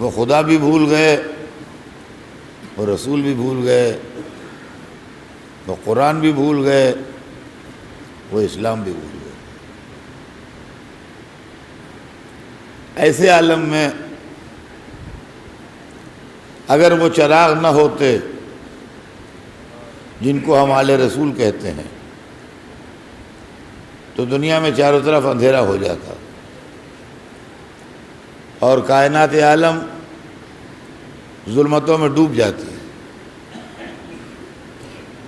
وہ خدا بھی بھول گئے، وہ رسول بھی بھول گئے، وہ قرآن بھی بھول گئے، وہ اسلام بھی بھول گئے۔ ایسے عالم میں اگر وہ چراغ نہ ہوتے جن کو ہم آل رسول کہتے ہیں تو دنیا میں چاروں طرف اندھیرا ہو جاتا اور کائنات عالم ظلمتوں میں ڈوب جاتی۔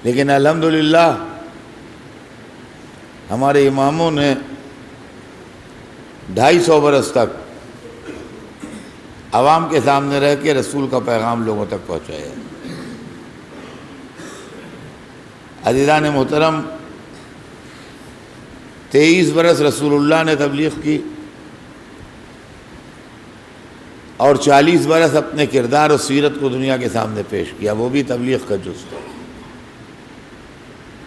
لیکن الحمدللہ ہمارے اماموں نے 250 برس تک عوام کے سامنے رہ کے رسول کا پیغام لوگوں تک پہنچایا۔ عزیزان محترم، 23 برس رسول اللہ نے تبلیغ کی اور 40 برس اپنے کردار اور سیرت کو دنیا کے سامنے پیش کیا، وہ بھی تبلیغ کا جز تھا،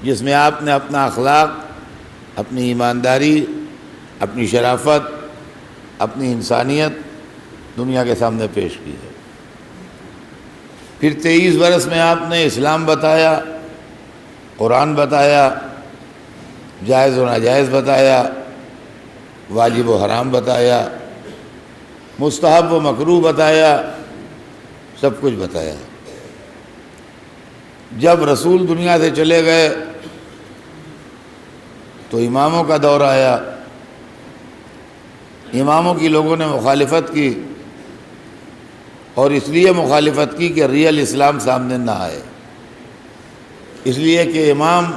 جس میں آپ نے اپنا اخلاق، اپنی ایمانداری، اپنی شرافت، اپنی انسانیت دنیا کے سامنے پیش کی ہے۔ پھر 23 برس میں آپ نے اسلام بتایا، قرآن بتایا، جائز و ناجائز بتایا، واجب و حرام بتایا، مستحب و مکروہ بتایا، سب کچھ بتایا۔ جب رسول دنیا سے چلے گئے تو اماموں کا دور آیا۔ اماموں کی لوگوں نے مخالفت کی، اور اس لیے مخالفت کی کہ ریئل اسلام سامنے نہ آئے، اس لیے کہ امام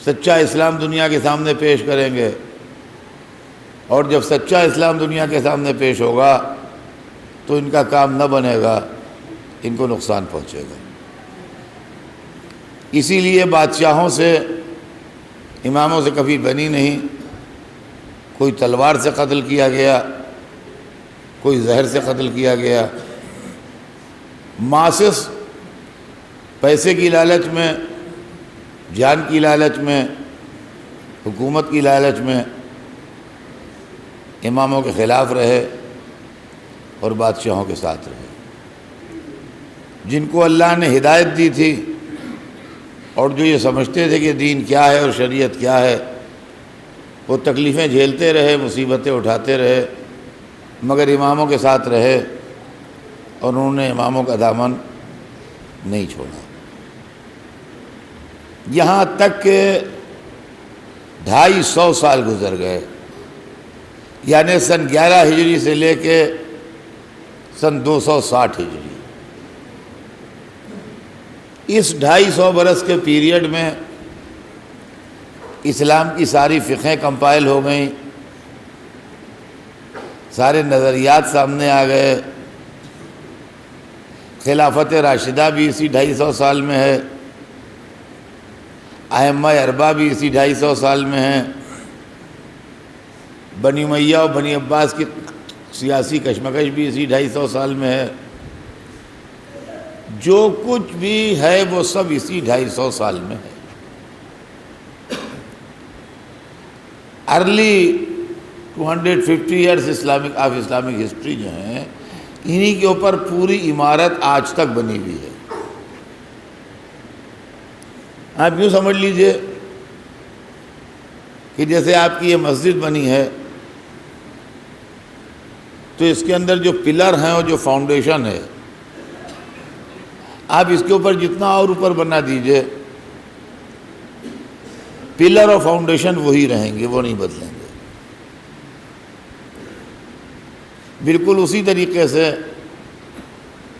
سچا اسلام دنیا کے سامنے پیش کریں گے، اور جب سچا اسلام دنیا کے سامنے پیش ہوگا تو ان کا کام نہ بنے گا، ان کو نقصان پہنچے گا۔ اسی لیے بادشاہوں سے، اماموں سے کبھی بنی نہیں۔ کوئی تلوار سے قتل کیا گیا، کوئی زہر سے قتل کیا گیا، ماسس پیسے کی لالچ میں، جان کی لالچ میں، حکومت کی لالچ میں اماموں کے خلاف رہے اور بادشاہوں کے ساتھ رہے۔ جن کو اللہ نے ہدایت دی تھی اور جو یہ سمجھتے تھے کہ دین کیا ہے اور شریعت کیا ہے، وہ تکلیفیں جھیلتے رہے، مصیبتیں اٹھاتے رہے، مگر اماموں کے ساتھ رہے اور انہوں نے اماموں کا دامن نہیں چھوڑا۔ یہاں تک کہ 250 سال گزر گئے، یعنی سن 11 ہجری سے لے کے سن 260 ہجری۔ اس 250 برس کے پیریڈ میں اسلام کی ساری فقہیں کمپائل ہو گئیں، سارے نظریات سامنے آ گئے۔ خلافت راشدہ بھی اسی 250 سال میں ہے، ائمہ اربعہ بھی اسی 250 سال میں ہیں، بنی امیہ اور بنی عباس کی سیاسی کشمکش بھی اسی 250 سال میں ہے۔ جو کچھ بھی ہے وہ سب اسی 250 سال میں ہے۔ ارلی 250 ایئرس اسلامک ہسٹری جو ہیں، انہی کے اوپر پوری عمارت آج تک بنی ہوئی ہے۔ آپ یوں سمجھ لیجئے کہ جیسے آپ کی یہ مسجد بنی ہے تو اس کے اندر جو پلر ہیں اور جو فاؤنڈیشن ہے، آپ اس کے اوپر جتنا اور اوپر بنا دیجئے، پلر اور فاؤنڈیشن وہی رہیں گے، وہ نہیں بدلیں گے۔ بالکل اسی طریقے سے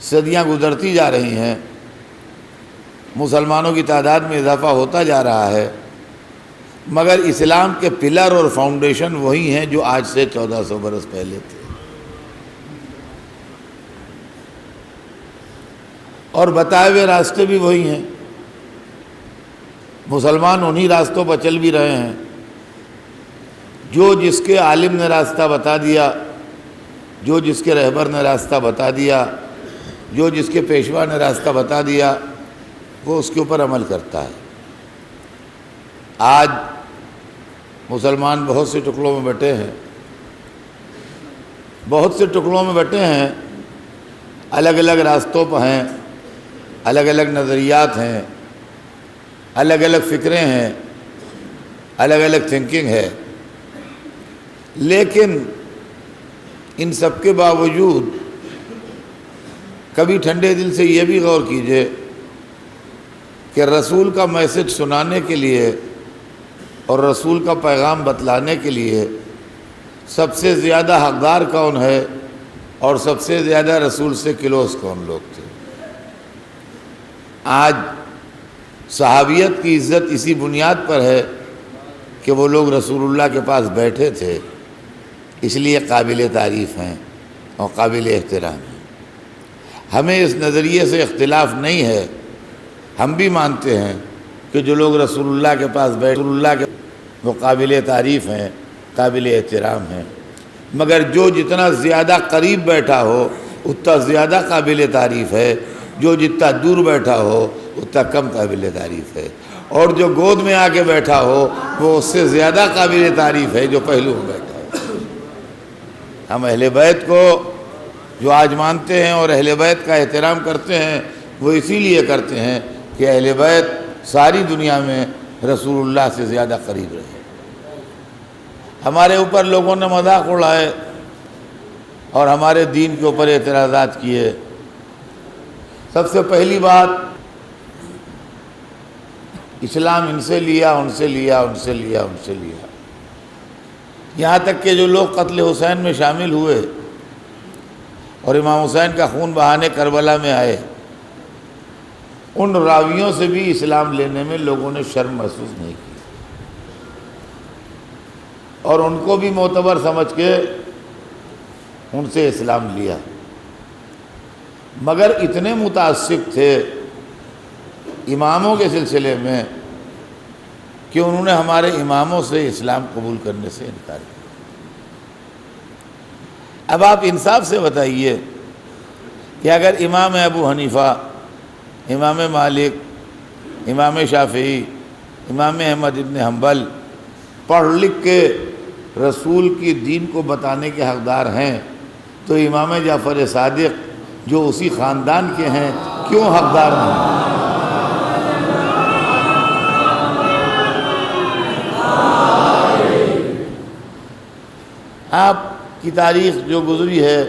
صدیاں گزرتی جا رہی ہیں، مسلمانوں کی تعداد میں اضافہ ہوتا جا رہا ہے، مگر اسلام کے پلر اور فاؤنڈیشن وہی ہیں جو آج سے 1400 برس پہلے تھے، اور بتائے ہوئے راستے بھی وہی ہیں۔ مسلمان انہی راستوں پر چل بھی رہے ہیں۔ جو جس کے عالم نے راستہ بتا دیا، جو جس کے رہبر نے راستہ بتا دیا، جو جس کے پیشوا نے راستہ بتا دیا، وہ اس کے اوپر عمل کرتا ہے۔ آج مسلمان بہت سے ٹکڑوں میں بٹے ہیں، بہت سے ٹکڑوں میں بٹے ہیں، الگ الگ راستوں پر ہیں، الگ الگ نظریات ہیں، الگ الگ فکریں ہیں، الگ الگ تھنکنگ ہے، لیکن ان سب کے باوجود کبھی ٹھنڈے دل سے یہ بھی غور کیجئے کہ رسول کا میسج سنانے کے لیے اور رسول کا پیغام بتلانے کے لیے سب سے زیادہ حقدار کون ہے اور سب سے زیادہ رسول سے کلوز کون لوگ تھے؟ آج صحابیت کی عزت اسی بنیاد پر ہے کہ وہ لوگ رسول اللہ کے پاس بیٹھے تھے، اس لیے قابل تعریف ہیں اور قابل احترام ہیں۔ ہمیں اس نظریے سے اختلاف نہیں ہے، ہم بھی مانتے ہیں کہ جو لوگ رسول اللہ کے پاس بیٹھے رسول اللہ کے وہ قابل تعریف ہیں، قابل احترام ہیں، مگر جو جتنا زیادہ قریب بیٹھا ہو اتنا زیادہ قابل تعریف ہے، جو جتنا دور بیٹھا ہو اتنا کم قابل تعریف ہے، اور جو گود میں آ کے بیٹھا ہو وہ اس سے زیادہ قابل تعریف ہے جو پہلو میں بیٹھا ہو۔ ہم اہل بیت کو جو آج مانتے ہیں اور اہل بیت کا احترام کرتے ہیں وہ اسی لیے کرتے ہیں کہ اہل بیت ساری دنیا میں رسول اللہ سے زیادہ قریب رہے۔ ہمارے اوپر لوگوں نے مذاق اڑائے اور ہمارے دین کے اوپر اعتراضات کیے۔ سب سے پہلی بات، اسلام ان سے لیا، ان سے لیا، ان سے لیا، ان سے لیا، یہاں تک کہ جو لوگ قتل حسین میں شامل ہوئے اور امام حسین کا خون بہانے کربلا میں آئے، ان راویوں سے بھی اسلام لینے میں لوگوں نے شرم محسوس نہیں کی اور ان کو بھی معتبر سمجھ کے ان سے اسلام لیا، مگر اتنے متعصب تھے اماموں کے سلسلے میں کہ انہوں نے ہمارے اماموں سے اسلام قبول کرنے سے انکار کیا۔ اب آپ انصاف سے بتائیے کہ اگر امام ابو حنیفہ، امام مالک، امام شافعی، امام احمد ابن حنبل پڑھ لکھ کے رسول کی دین کو بتانے کے حقدار ہیں تو امام جعفر صادق جو اسی خاندان کے ہیں کیوں حقدار نہیں؟ آپ کی تاریخ جو گزری ہے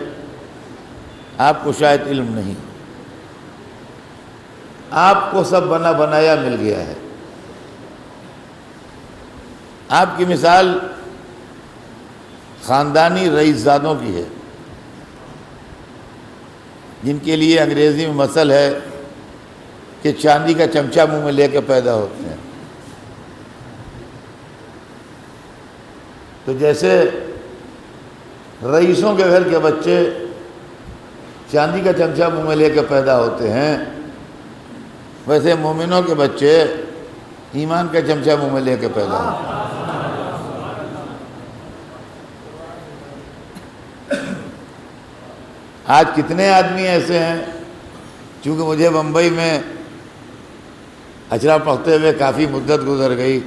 آپ کو شاید علم نہیں، آپ کو سب بنا بنایا مل گیا ہے۔ آپ کی مثال خاندانی رئیس زادوں کی ہے جن کے لیے انگریزی میں مثل ہے کہ چاندی کا چمچہ منہ میں لے کے پیدا ہوتے ہیں۔ تو جیسے رئیسوں کے گھر کے بچے چاندی کا چمچہ منہ میں لے کے پیدا ہوتے ہیں، ویسے مومنوں کے بچے ایمان کا چمچہ منہ میں لے کے پیدا ہوتے ہیں۔ آج کتنے آدمی ایسے ہیں، چونکہ مجھے بمبئی میں اچرا پڑھتے ہوئے کافی مدت گزر گئی،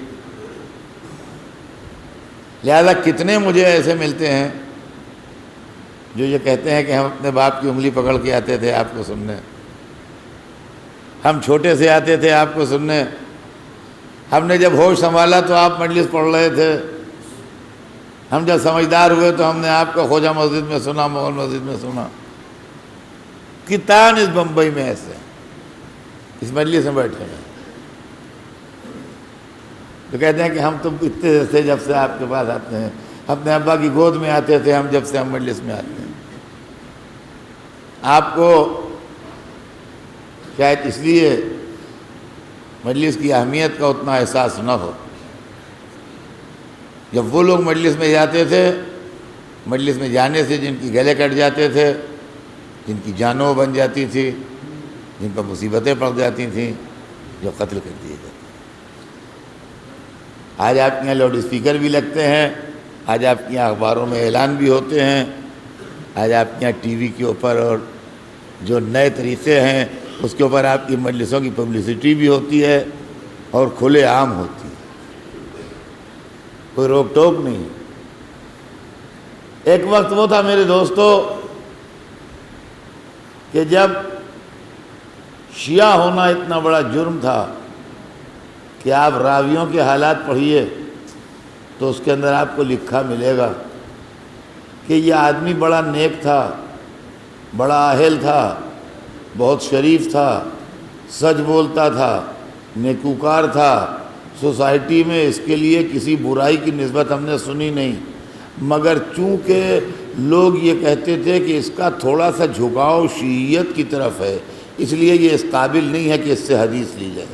لہذا کتنے مجھے ایسے ملتے ہیں جو یہ کہتے ہیں کہ ہم اپنے باپ کی انگلی پکڑ کے آتے تھے آپ کو سننے، ہم چھوٹے سے آتے تھے آپ کو سننے، ہم نے جب ہوش سنبھالا تو آپ مجلس پڑھ رہے تھے، ہم جب سمجھدار ہوئے تو ہم نے آپ کو خواجہ مسجد میں سنا، مغل مسجد میں سنا۔ کتان اس بمبئی میں ایسے اس مجلس میں بیٹھے ہیں تو کہتے ہیں کہ ہم تو اتنے تھے جب سے آپ کے پاس آتے ہیں، اپنے ابا کی گود میں آتے تھے ہم جب سے ہم مجلس میں آتے ہیں۔ آپ کو شاید اس لیے مجلس کی اہمیت کا اتنا احساس نہ ہو۔ جب وہ لوگ مجلس میں جاتے تھے، مجلس میں جانے سے جن کی گلے کٹ جاتے تھے، جن کی جانوں بن جاتی تھی، جن پر مصیبتیں پڑ جاتی تھیں، جو قتل کر دیے جاتے۔ آج آپ کے یہاں لاؤڈ اسپیکر بھی لگتے ہیں، آج آپ کے یہاں اخباروں میں اعلان بھی ہوتے ہیں، آج آپ کے یہاں ٹی وی کے اوپر اور جو نئے طریقے ہیں اس کے اوپر آپ کی مجلسوں کی پبلسٹی بھی ہوتی ہے اور کھلے عام ہوتی ہے، کوئی روک ٹوک نہیں۔ ایک وقت وہ تھا میرے دوستو کہ جب شیعہ ہونا اتنا بڑا جرم تھا کہ آپ راویوں کے حالات پڑھیے تو اس کے اندر آپ کو لکھا ملے گا کہ یہ آدمی بڑا نیک تھا، بڑا اہل تھا، بہت شریف تھا، سچ بولتا تھا، نیکوکار تھا، سوسائٹی میں اس کے لیے کسی برائی کی نسبت ہم نے سنی نہیں، مگر چونکہ لوگ یہ کہتے تھے کہ اس کا تھوڑا سا جھکاؤ شیعیت کی طرف ہے، اس لیے یہ اس قابل نہیں ہے کہ اس سے حدیث لی جائے۔